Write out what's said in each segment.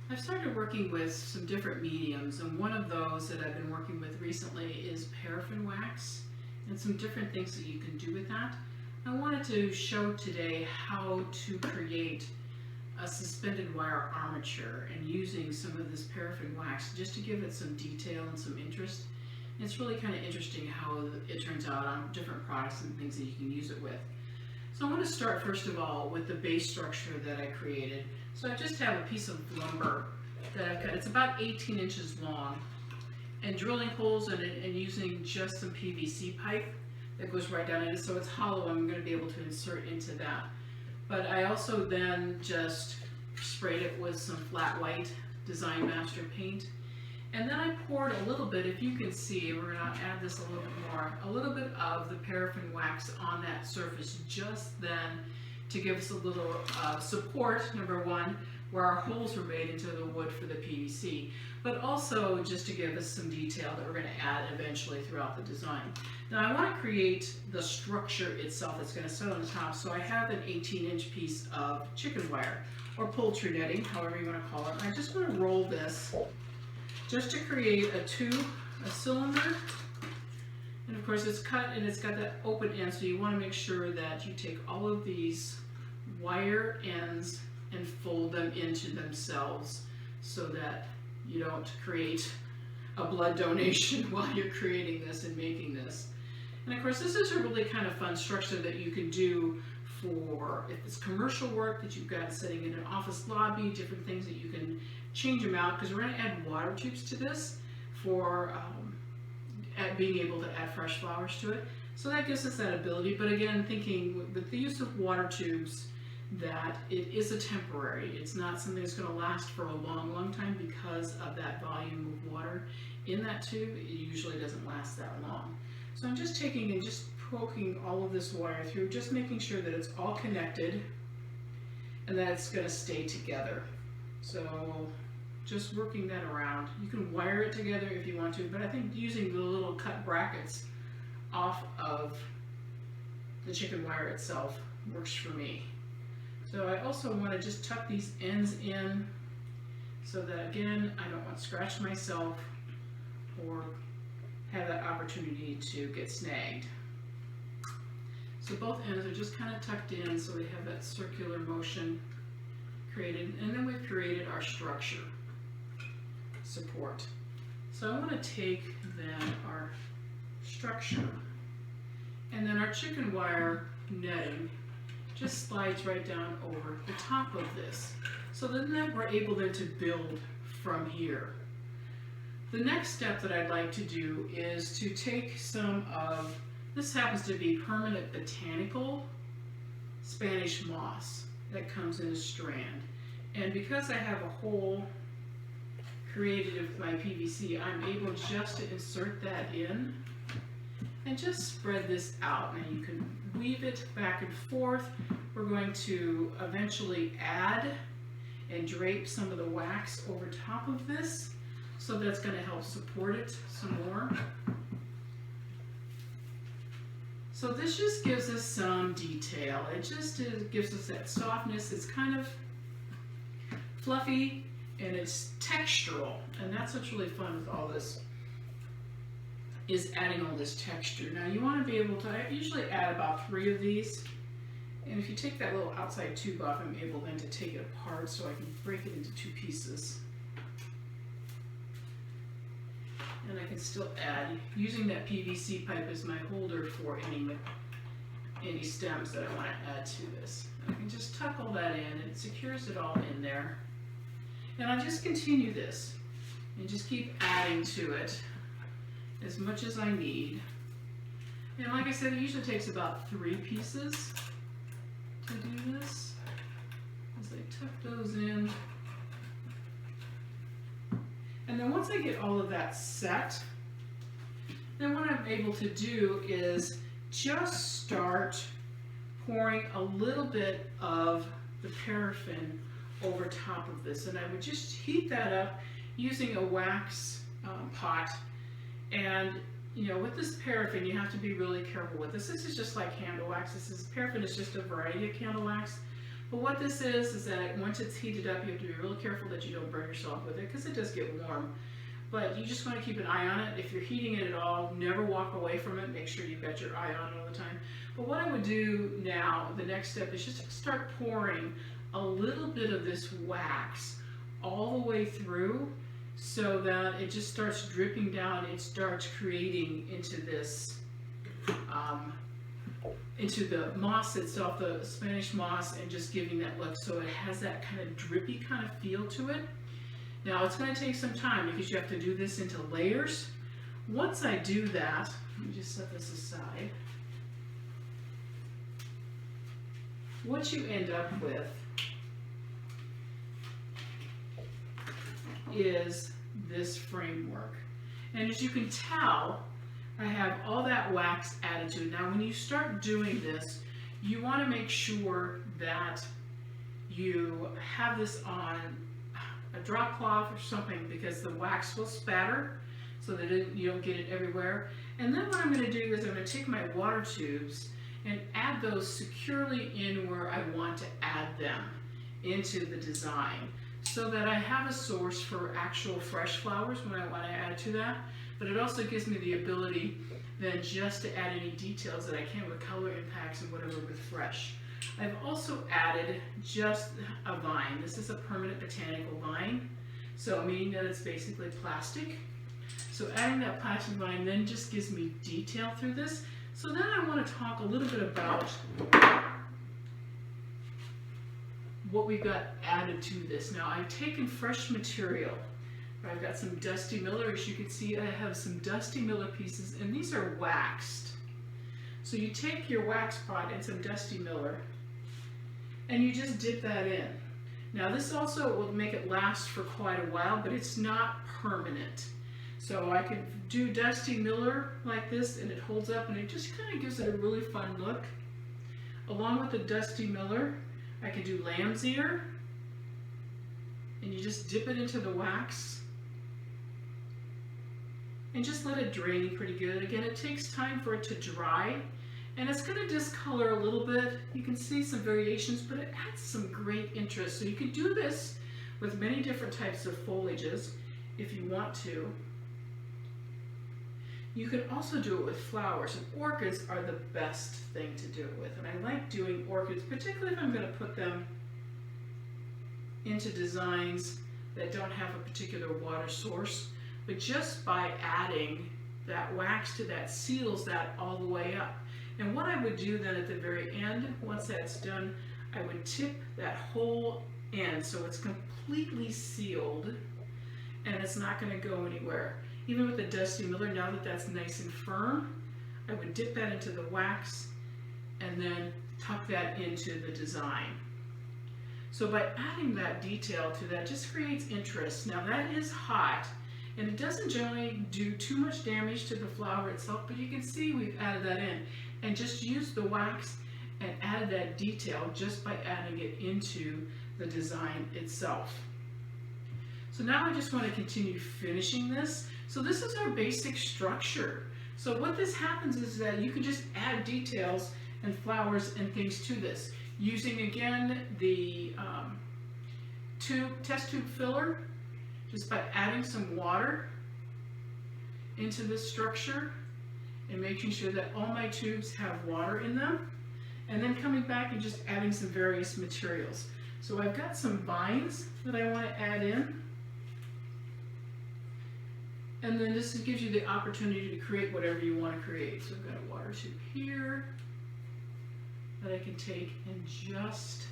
I've started working with some different mediums, and one of those that I've been working with recently is paraffin wax and some different things that you can do with that. I wanted to show today how to create a suspended wire armature and using some of this paraffin wax just to give it some detail and some interest. And it's really kind of interesting how it turns out on different products and things that you can use it with. So I want to start first of all with the base structure that I created. So I just have a piece of lumber that I've cut. It's about 18 inches long, and drilling holes in it and using just some PVC pipe that goes right down in it. So it's hollow. I'm going to be able to insert into that. But I also then just sprayed it with some flat white Design Master paint. And then I poured a little bit, if you can see, we're going to add this a little bit more, a little bit of the paraffin wax on that surface just then to give us a little support, number one, where our holes were made into the wood for the PVC, but also just to give us some detail that we're going to add eventually throughout the design. Now I want to create the structure itself that's going to sit on the top, so I have an 18-inch piece of chicken wire, or poultry netting, however you want to call it. I just want to roll this just to create a tube, a cylinder, and of course it's cut and it's got that open end, so you want to make sure that you take all of these wire ends and fold them into themselves so that you don't create a blood donation while you're creating this and making this. And of course this is a really kind of fun structure that you can do for if it's commercial work that you've got sitting in an office lobby, different things that you can change them out, because we're going to add water tubes to this for being able to add fresh flowers to it. So that gives us that ability, but again, thinking with the use of water tubes that it is a temporary. It's not something that's going to last for a long, long time because of that volume of water in that tube. It usually doesn't last that long. So I'm just taking and just poking all of this wire through, just making sure that it's all connected and that it's going to stay together. So just working that around. You can wire it together if you want to, but I think using the little cut brackets off of the chicken wire itself works for me. So I also want to just tuck these ends in so that, again, I don't want to scratch myself or have that opportunity to get snagged. So both ends are just kind of tucked in so they have that circular motion created, and then we've created our structure support. So I want to take then our structure, and then our chicken wire netting just slides right down over the top of this. So then we're able then to build from here. The next step that I'd like to do is to take some of, this happens to be permanent botanical Spanish moss that comes in a strand. And because I have a hole created with my PVC, I'm able just to insert that in and just spread this out. Now you can weave it back and forth. We're going to eventually add and drape some of the wax over top of this, so that's going to help support it some more. So this just gives us some detail. It just gives us that softness. It's kind of fluffy and it's textural, and that's what's really fun with all this, is adding all this texture. Now you want to be able to, I usually add about 3 of these, and if you take that little outside tube off, I'm able then to take it apart so I can break it into 2 pieces. And I can still add, using that PVC pipe as my holder for any stems that I want to add to this. And I can just tuck all that in, and it secures it all in there. And I just continue this and just keep adding to it as much as I need. And like I said, it usually takes about 3 pieces to do this. As I tuck those in. And then once I get all of that set, then what I'm able to do is just start pouring a little bit of the paraffin over top of this. And I would just heat that up using a wax pot. And you know, with this paraffin, you have to be really careful with this. This is just like candle wax. Paraffin is just a variety of candle wax. But what this is that once it's heated up, you have to be real careful that you don't burn yourself with it because it does get warm. But you just want to keep an eye on it. If you're heating it at all, never walk away from it. Make sure you've got your eye on it all the time. But what I would do now, the next step, is just start pouring a little bit of this wax all the way through so that it just starts dripping down. It starts creating into this, into the moss itself, the Spanish moss, and just giving that look. So it has that kind of drippy kind of feel to it. Now it's going to take some time because you have to do this into layers. Once I do that, let me just set this aside. What you end up with is this framework. And as you can tell, I have all that wax added to it. Now when you start doing this, you want to make sure that you have this on a drop cloth or something because the wax will spatter so that you don't get it everywhere. And then what I'm going to do is I'm going to take my water tubes and add those securely in where I want to add them into the design so that I have a source for actual fresh flowers when I want to add to that. But it also gives me the ability then just to add any details that I can with color impacts and whatever with fresh. I've also added just a vine. This is a permanent botanical vine, so meaning that it's basically plastic. So adding that plastic vine then just gives me detail through this. So then I want to talk a little bit about what we've got added to this. Now I've taken fresh material. I've got some Dusty Miller. As you can see, I have some Dusty Miller pieces, and these are waxed. So you take your wax pot and some Dusty Miller, and you just dip that in. Now this also will make it last for quite a while, but it's not permanent. So I can do Dusty Miller like this, and it holds up, and it just kind of gives it a really fun look. Along with the Dusty Miller, I can do lamb's ear, and you just dip it into the wax, and just let it drain pretty good. Again, it takes time for it to dry, and it's going to discolor a little bit. You can see some variations, but it adds some great interest. So you can do this with many different types of foliages if you want to. You can also do it with flowers, and orchids are the best thing to do it with. And I like doing orchids, particularly if I'm going to put them into designs that don't have a particular water source. But just by adding that wax to that seals that all the way up. And what I would do then at the very end, once that's done, I would tip that whole end so it's completely sealed and it's not going to go anywhere. Even with the Dusty Miller, now that that's nice and firm, I would dip that into the wax and then tuck that into the design. So by adding that detail to that, just creates interest. Now that is hot, and it doesn't generally do too much damage to the flower itself, but you can see we've added that in. And just use the wax and add that detail just by adding it into the design itself. So now I just want to continue finishing this. So this is our basic structure. So what this happens is that you can just add details and flowers and things to this. Using again the test tube filler, just by adding some water into this structure and making sure that all my tubes have water in them, and then coming back and just adding some various materials. So I've got some vines that I want to add in, and then this gives you the opportunity to create whatever you want to create. So I've got a water tube here that I can take and just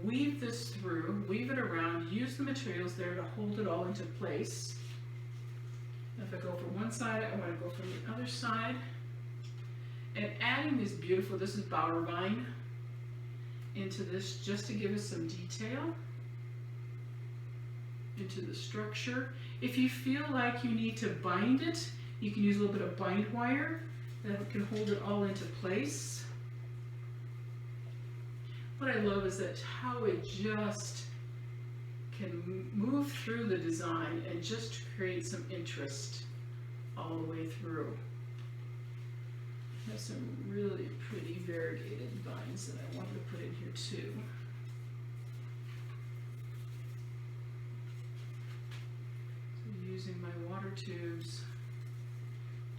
weave this through, weave it around, use the materials there to hold it all into place. If I go from one side, I want to go from the other side. And adding this beautiful, this is bower vine, into this just to give us some detail into the structure. If you feel like you need to bind it, you can use a little bit of bind wire that can hold it all into place. What I love is that how it just can move through the design and just create some interest all the way through. I have some really pretty variegated vines that I wanted to put in here too. using my water tubes,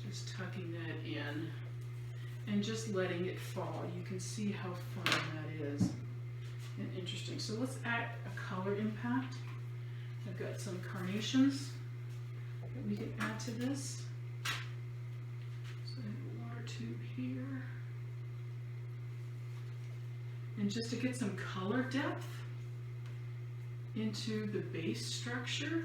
just tucking that in and just letting it fall. You can see how fun that is and interesting. So let's add a color impact. I've got some carnations that we can add to this. So I have a water tube here. And just to get some color depth into the base structure.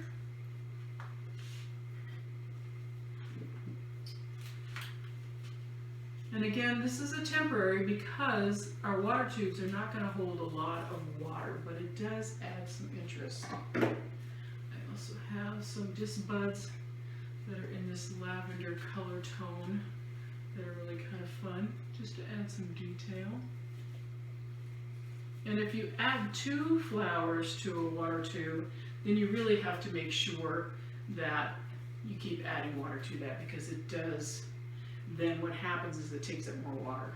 And again, this is a temporary because our water tubes are not going to hold a lot of water, but it does add some interest. I also have some disc buds that are in this lavender color tone that are really kind of fun, just to add some detail. And if you add 2 flowers to a water tube, then you really have to make sure that you keep adding water to that, because it does, then what happens is it takes up more water.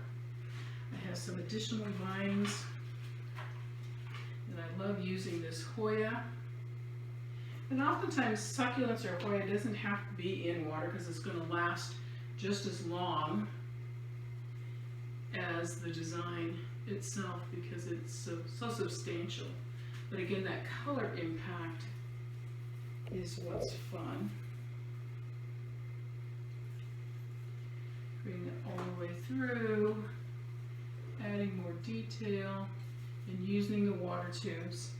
I have some additional vines, and I love using this Hoya. And oftentimes succulents or Hoya doesn't have to be in water because it's going to last just as long as the design itself, because it's so substantial. But again, that color impact is what's fun. Bring it all the way through, adding more detail, and using the water tubes.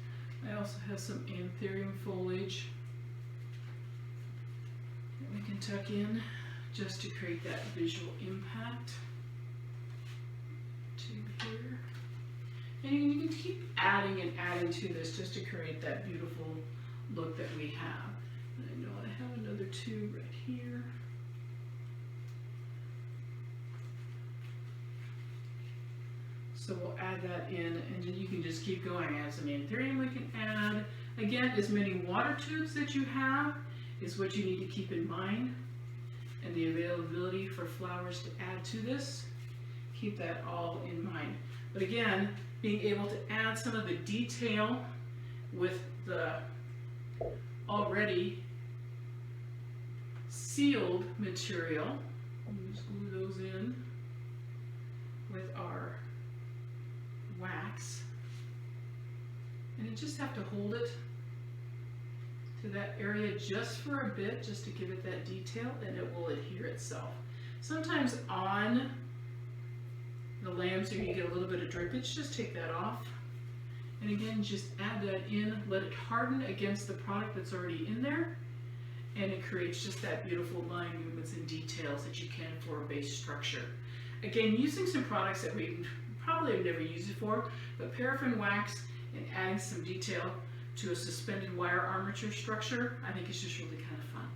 I also have some anthurium foliage that we can tuck in just to create that visual impact. Here. And you can keep adding and adding to this just to create that beautiful look that we have. And I know I have another tube right here. So we'll add that in, and then you can just keep going. Add some anthurium we can add. Again, as many water tubes that you have is what you need to keep in mind, and the availability for flowers to add to this. Keep that all in mind. But again, being able to add some of the detail with the already sealed material. We'll just glue those in with our wax. And you just have to hold it to that area just for a bit, just to give it that detail, and it will adhere itself. Sometimes on the lambs here you get a little bit of drippage, just take that off. And again, just add that in, let it harden against the product that's already in there, and it creates just that beautiful line movements and details that you can for a base structure. Again, using some products that we probably have never used before, but paraffin wax and adding some detail to a suspended wire armature structure, I think it's just really kind of fun.